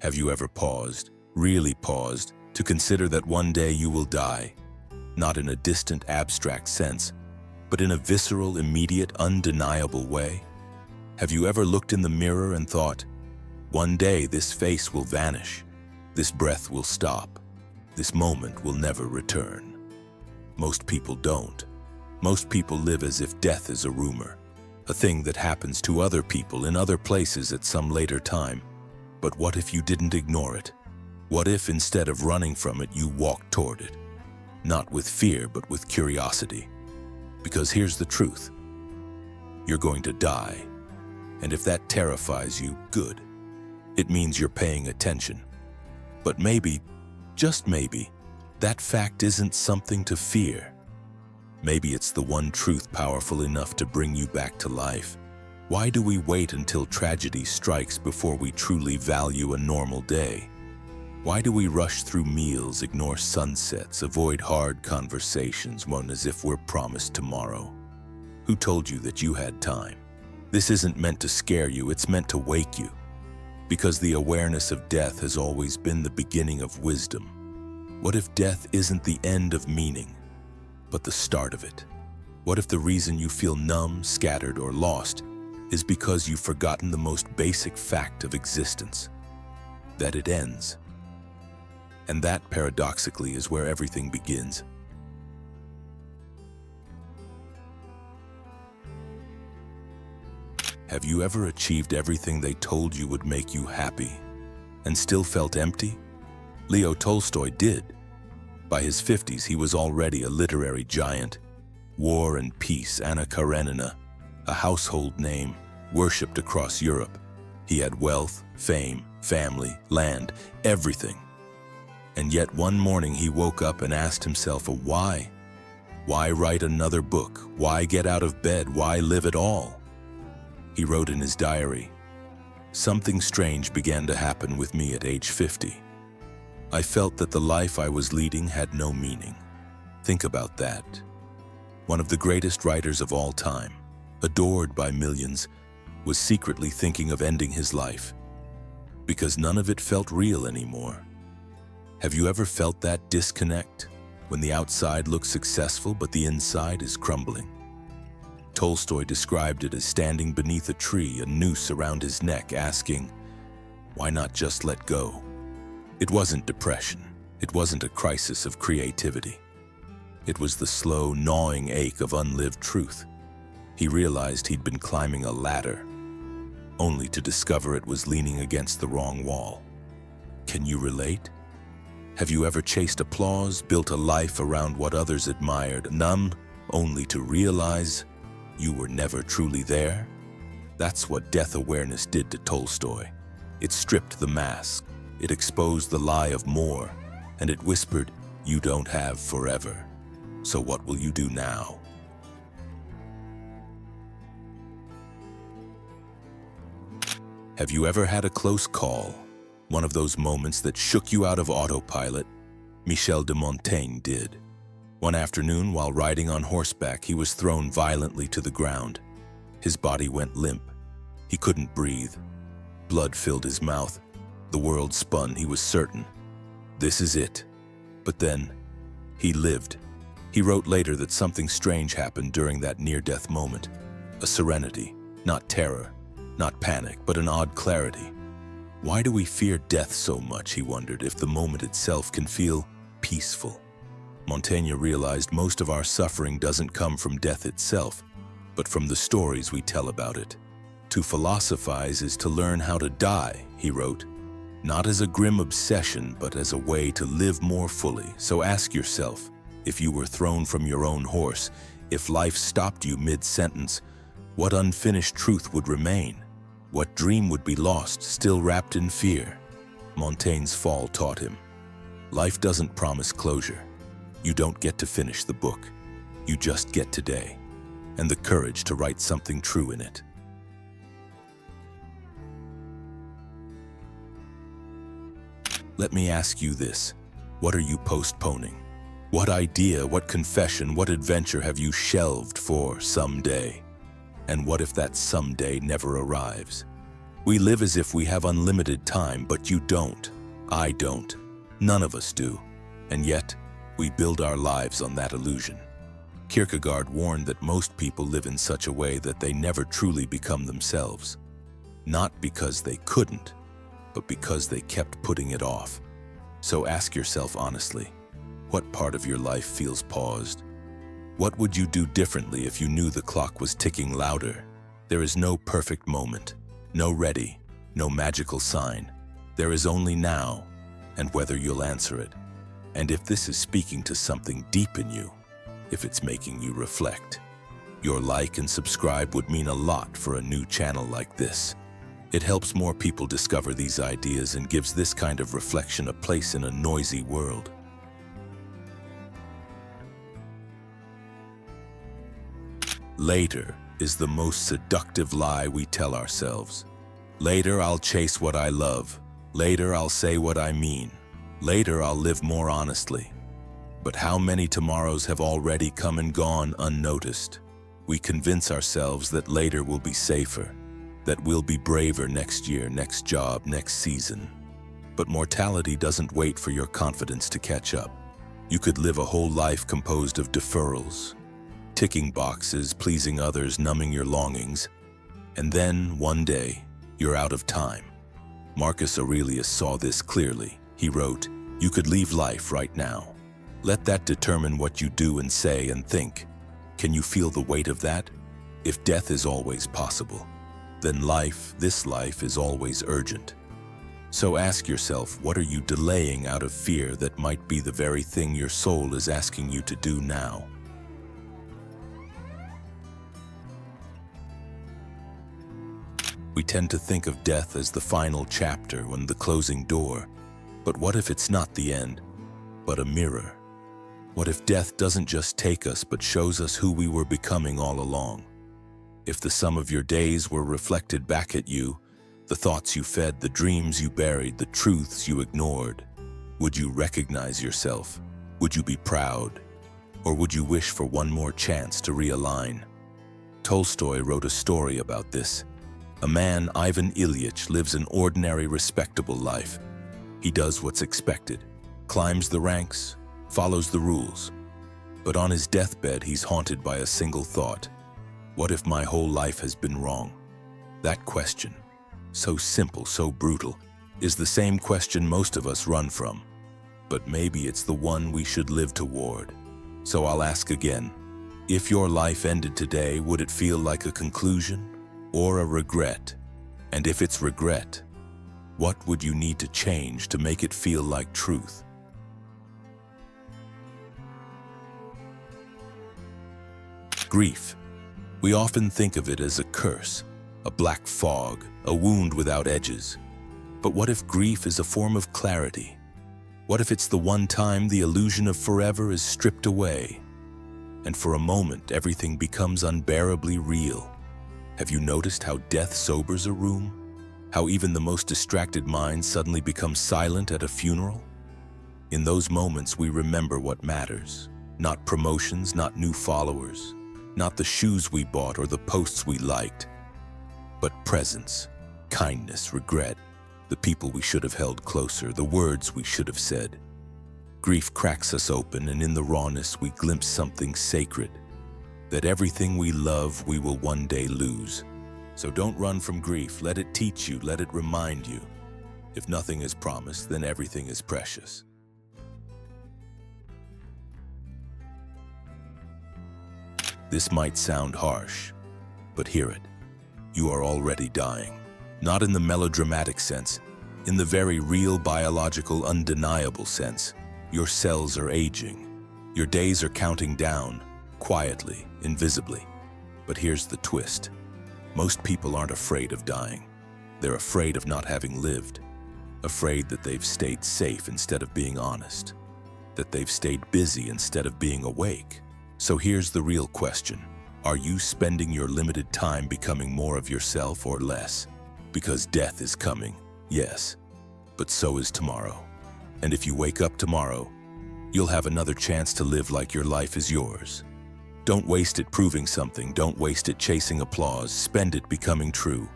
Have you ever paused, really paused, to consider that one day you will die, not in a distant, abstract sense, but in a visceral, immediate, undeniable way? Have you ever looked in the mirror and thought, one day this face will vanish, this breath will stop, this moment will never return? Most people don't. Most people live as if death is a rumor, a thing that happens to other people in other places at some later time. But what if you didn't ignore it? What if instead of running from it, you walked toward it? Not with fear, but with curiosity. Because here's the truth. You're going to die. And if that terrifies you, good. It means you're paying attention. But maybe, just maybe, that fact isn't something to fear. Maybe it's the one truth powerful enough to bring you back to life. Why do we wait until tragedy strikes before we truly value a normal day? Why do we rush through meals, ignore sunsets, avoid hard conversations, one as if we're promised tomorrow? Who told you that you had time? This isn't meant to scare you, it's meant to wake you. Because the awareness of death has always been the beginning of wisdom. What if death isn't the end of meaning, but the start of it? What if the reason you feel numb, scattered, or lost is because you've forgotten the most basic fact of existence, that it ends? And that, paradoxically, is where everything begins. Have you ever achieved everything they told you would make you happy and still felt empty? Leo Tolstoy did. By his 50s, he was already a literary giant. War and Peace, Anna Karenina, a household name, worshipped across Europe. He had wealth, fame, family, land, everything. And yet one morning he woke up and asked himself a why. Why write another book? Why get out of bed? Why live at all? He wrote in his diary, "Something strange began to happen with me at age 50. I felt that the life I was leading had no meaning." Think about that. One of the greatest writers of all time, adored by millions, was secretly thinking of ending his life because none of it felt real anymore. Have you ever felt that disconnect when the outside looks successful but the inside is crumbling? Tolstoy described it as standing beneath a tree, a noose around his neck, asking, why not just let go? It wasn't depression. It wasn't a crisis of creativity. It was the slow, gnawing ache of unlived truth. He realized he'd been climbing a ladder, only to discover it was leaning against the wrong wall. Can you relate? Have you ever chased applause, built a life around what others admired, numb, only to realize you were never truly there? That's what death awareness did to Tolstoy. It stripped the mask, it exposed the lie of more, and it whispered, you don't have forever. So what will you do now? Have you ever had a close call? One of those moments that shook you out of autopilot? Michel de Montaigne did. One afternoon, while riding on horseback, he was thrown violently to the ground. His body went limp. He couldn't breathe. Blood filled his mouth. The world spun, he was certain. This is it. But then, he lived. He wrote later that something strange happened during that near-death moment. A serenity, not terror, not panic, but an odd clarity. Why do we fear death so much, he wondered, if the moment itself can feel peaceful? Montaigne realized most of our suffering doesn't come from death itself, but from the stories we tell about it. To philosophize is to learn how to die, he wrote, not as a grim obsession, but as a way to live more fully. So ask yourself, if you were thrown from your own horse, if life stopped you mid-sentence, what unfinished truth would remain? What dream would be lost, still wrapped in fear? Montaigne's fall taught him. Life doesn't promise closure. You don't get to finish the book. You just get today, and the courage to write something true in it. Let me ask you this. What are you postponing? What idea, what confession, what adventure have you shelved for someday? And what if that someday never arrives? We live as if we have unlimited time, but you don't. I don't. None of us do. And yet, we build our lives on that illusion. Kierkegaard warned that most people live in such a way that they never truly become themselves. Not because they couldn't, but because they kept putting it off. So ask yourself honestly, what part of your life feels paused? What would you do differently if you knew the clock was ticking louder? There is no perfect moment, no ready, no magical sign. There is only now, and whether you'll answer it. And if this is speaking to something deep in you, if it's making you reflect, your like and subscribe would mean a lot for a new channel like this. It helps more people discover these ideas and gives this kind of reflection a place in a noisy world. Later is the most seductive lie we tell ourselves. Later I'll chase what I love. Later I'll say what I mean. Later I'll live more honestly. But how many tomorrows have already come and gone unnoticed? We convince ourselves that later will be safer, that we'll be braver next year, next job, next season. But mortality doesn't wait for your confidence to catch up. You could live a whole life composed of deferrals, ticking boxes, pleasing others, numbing your longings, and then, one day, you're out of time. Marcus Aurelius saw this clearly. He wrote, "You could leave life right now. Let that determine what you do and say and think. Can you feel the weight of that? If death is always possible, then life, this life, is always urgent. So ask yourself, what are you delaying out of fear that might be the very thing your soul is asking you to do now?" We tend to think of death as the final chapter and the closing door. But what if it's not the end, but a mirror? What if death doesn't just take us, but shows us who we were becoming all along? If the sum of your days were reflected back at you, the thoughts you fed, the dreams you buried, the truths you ignored, would you recognize yourself? Would you be proud? Or would you wish for one more chance to realign? Tolstoy wrote a story about this. A man, Ivan Ilyich, lives an ordinary, respectable life. He does what's expected, climbs the ranks, follows the rules. But on his deathbed, he's haunted by a single thought. What if my whole life has been wrong? That question, so simple, so brutal, is the same question most of us run from. But maybe it's the one we should live toward. So I'll ask again, if your life ended today, would it feel like a conclusion or a regret? And if it's regret, what would you need to change to make it feel like truth? Grief. We often think of it as a curse, a black fog, a wound without edges. But what if grief is a form of clarity? What if it's the one time the illusion of forever is stripped away, and for a moment everything becomes unbearably real? Have you noticed how death sobers a room? How even the most distracted mind suddenly becomes silent at a funeral? In those moments we remember what matters. Not promotions, not new followers, not the shoes we bought or the posts we liked, but presence, kindness, regret, the people we should have held closer, the words we should have said. Grief cracks us open, and in the rawness we glimpse something sacred, that everything we love we will one day lose. So don't run from grief. Let it teach you, let it remind you. If nothing is promised, then everything is precious. This might sound harsh, but hear it. You are already dying. Not in the melodramatic sense, in the very real, biological, undeniable sense. Your cells are aging. Your days are counting down, quietly, invisibly. But here's the twist. Most people aren't afraid of dying. They're afraid of not having lived. Afraid that they've stayed safe instead of being honest. That they've stayed busy instead of being awake. So here's the real question. Are you spending your limited time becoming more of yourself or less? Because death is coming, yes, but so is tomorrow. And if you wake up tomorrow, you'll have another chance to live like your life is yours. Don't waste it proving something. Don't waste it chasing applause. Spend it becoming true.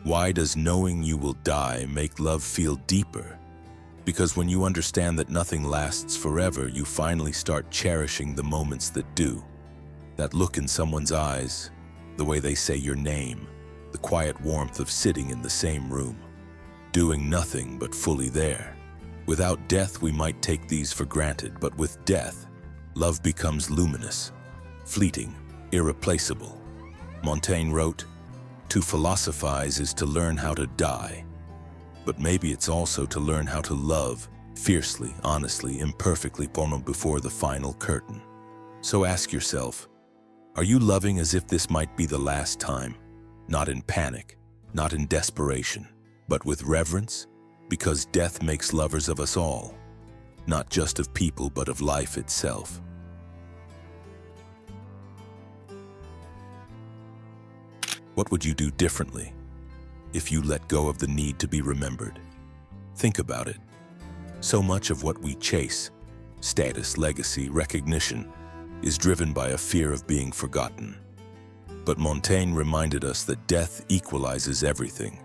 Why does knowing you will die make love feel deeper? Because when you understand that nothing lasts forever, you finally start cherishing the moments that do. That look in someone's eyes, the way they say your name, the quiet warmth of sitting in the same room, doing nothing but fully there. Without death, we might take these for granted, but with death, love becomes luminous, fleeting, irreplaceable. Montaigne wrote, "To philosophize is to learn how to die." But maybe it's also to learn how to love, fiercely, honestly, imperfectly, before the final curtain. So ask yourself, are you loving as if this might be the last time? Not in panic, not in desperation, but with reverence, because death makes lovers of us all, not just of people, but of life itself. What would you do differently if you let go of the need to be remembered? Think about it. So much of what we chase, status, legacy, recognition, is driven by a fear of being forgotten. But Montaigne reminded us that death equalizes everything.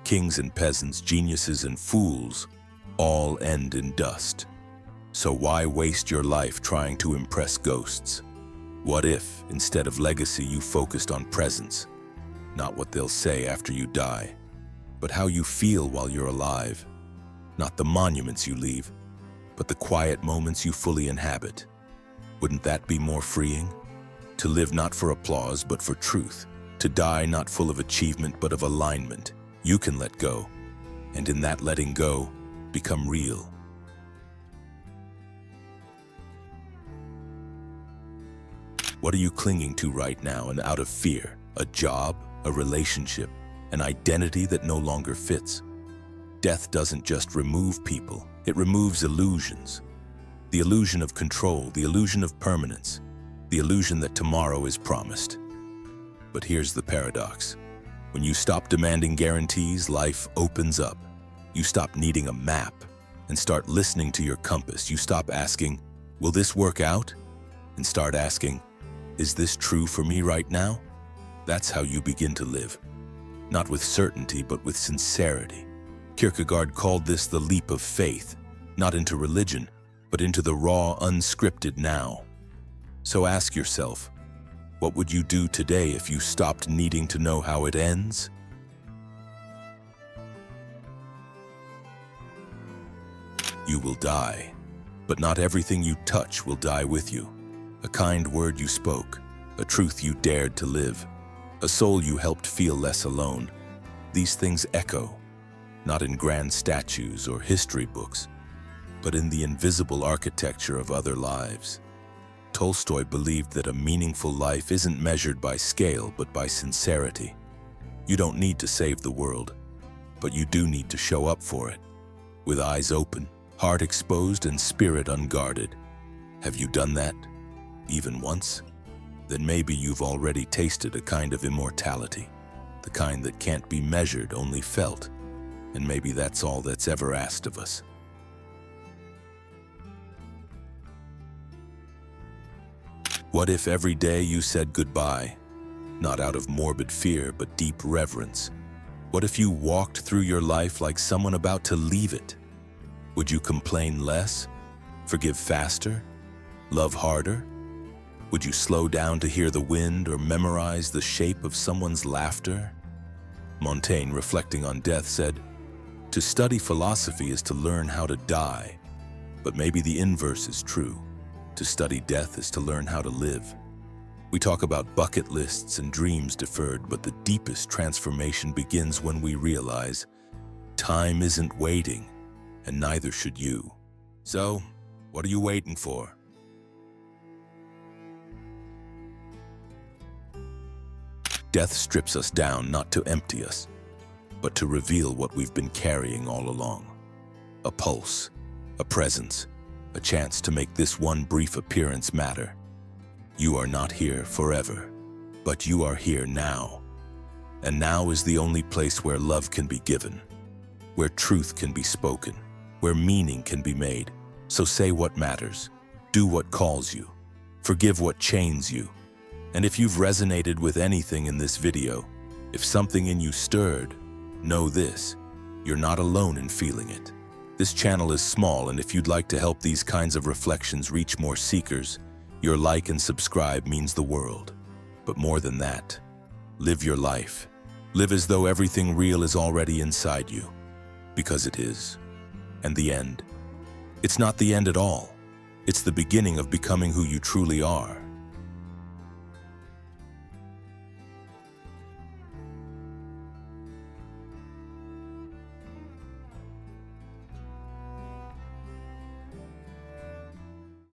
Kings and peasants, geniuses and fools, all end in dust. So why waste your life trying to impress ghosts? What if, instead of legacy, you focused on presence? Not what they'll say after you die, but how you feel while you're alive. Not the monuments you leave, but the quiet moments you fully inhabit. Wouldn't that be more freeing? To live not for applause, but for truth. To die not full of achievement, but of alignment. You can let go, and in that letting go, become real. What are you clinging to right now and out of fear? A job? A relationship, an identity that no longer fits? Death doesn't just remove people, it removes illusions. The illusion of control, the illusion of permanence, the illusion that tomorrow is promised. But here's the paradox. When you stop demanding guarantees, life opens up. You stop needing a map and start listening to your compass. You stop asking, will this work out? And start asking, is this true for me right now? That's how you begin to live, not with certainty, but with sincerity. Kierkegaard called this the leap of faith, not into religion, but into the raw, unscripted now. So ask yourself, what would you do today if you stopped needing to know how it ends? You will die, but not everything you touch will die with you. A kind word you spoke, a truth you dared to live, a soul you helped feel less alone. These things echo, not in grand statues or history books, but in the invisible architecture of other lives. Tolstoy believed that a meaningful life isn't measured by scale, but by sincerity. You don't need to save the world, but you do need to show up for it, with eyes open, heart exposed, and spirit unguarded. Have you done that, even once? Then maybe you've already tasted a kind of immortality, the kind that can't be measured, only felt, and maybe that's all that's ever asked of us. What if every day you said goodbye, not out of morbid fear, but deep reverence? What if you walked through your life like someone about to leave it? Would you complain less, forgive faster, love harder? Would you slow down to hear the wind or memorize the shape of someone's laughter? Montaigne, reflecting on death, said, "To study philosophy is to learn how to die." But maybe the inverse is true. To study death is to learn how to live. We talk about bucket lists and dreams deferred, but the deepest transformation begins when we realize time isn't waiting, and neither should you. So, what are you waiting for? Death strips us down not to empty us, but to reveal what we've been carrying all along. A pulse, a presence, a chance to make this one brief appearance matter. You are not here forever, but you are here now. And now is the only place where love can be given, where truth can be spoken, where meaning can be made. So say what matters, do what calls you, forgive what chains you. And if you've resonated with anything in this video, if something in you stirred, Know this, you're not alone in feeling it. This channel is small, and if you'd like to help these kinds of reflections reach more seekers, your like and subscribe means the world. But more than that, live your life. Live as though everything real is already inside you, because it is. And the end, it's not the end at all. It's the beginning of becoming who you truly are.